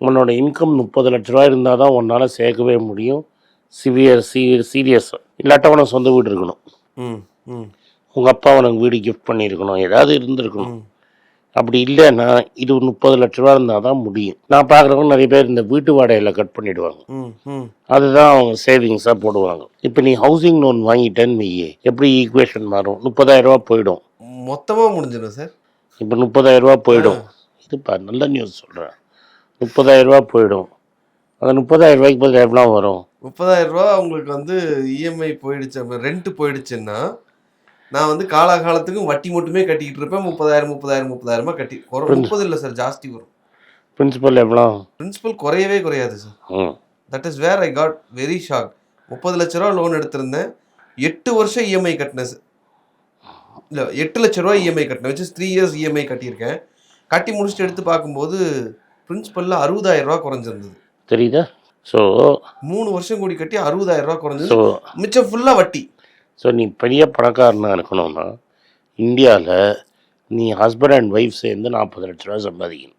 உன்னோட இன்கம் 30 லட்ச ரூபா இருந்தால் தான் உன்னால் சேர்க்கவே முடியும். சீரியஸ். இல்லாட்ட உனக்கு சொந்த வீடு இருக்கணும். உங்கள் அப்பா உனக்கு வீடு கிஃப்ட் பண்ணியிருக்கணும், ஏதாவது இருந்திருக்கணும். அப்படி இல்லைன்னா இது 30 லட்ச ரூபா இருந்தால் தான் முடியும். நான் பார்க்குறவங்க நிறைய பேர் இந்த வீட்டு வாடகையில் கட் பண்ணிவிடுவாங்க. அதுதான் அவங்க சேவிங்ஸாக போடுவாங்க. இப்போ நீ ஹவுசிங் லோன் வாங்கிட்டேன்னு வையே, எப்படி ஈக்குவேஷன் மாறும்? 30,000 ரூபா போயிடும், மொத்தமாக முடிஞ்சிடும் சார். இப்போ 30,000 ரூபா போயிடும். இதுப்பா நல்ல நியூஸ் சொல்கிறேன். 30,000 ரூபா போயிடும். அந்த 30,000 ரூபாய்க்கு பதில் எவ்வளோ வரும்? 30,000 ரூபா உங்களுக்கு வந்து இஎம்ஐ போயிடுச்சு, ரெண்ட் போயிடுச்சுன்னா நான் வந்து காலகாலத்துக்கும் வட்டி மட்டுமே கட்டிக்கிட்டு இருப்பேன். 30,000 கட்டி 30 இல்லை சார், ஜாஸ்தி வரும். பிரின்சிபல் எவ்வளோ? பிரின்சிபல் குறையவே குறையாது sir. That is where I got very shock. 30 லட்ச ரூபா லோன் எடுத்திருந்தேன், 8 வருஷம் இஎம்ஐ கட்டினேன் சார். இல்லை 8 லட்ச ரூபா இஎம்ஐ கட்டினேன், வச்சு 3 இயர்ஸ் இஎம்ஐ கட்டியிருக்கேன். கட்டி முடிச்சுட்டு எடுத்து பார்க்கும்போது பிரின்சிபலில் 60,000 ரூபா குறைஞ்சிருந்தது. தெரியுதா? ஸோ 3 வருஷம் கூடி கட்டி 60,000 ரூபா குறைஞ்சது, மிச்சம் ஃபுல்லாக வட்டி. ஸோ நீ பெரிய பணக்காரனாக இருக்கணும்னா இந்தியாவில் நீ ஹஸ்பண்ட் அண்ட் ஒய்ஃப் சேர்ந்து 40 லட்ச ரூபா சம்பாதிக்கணும்.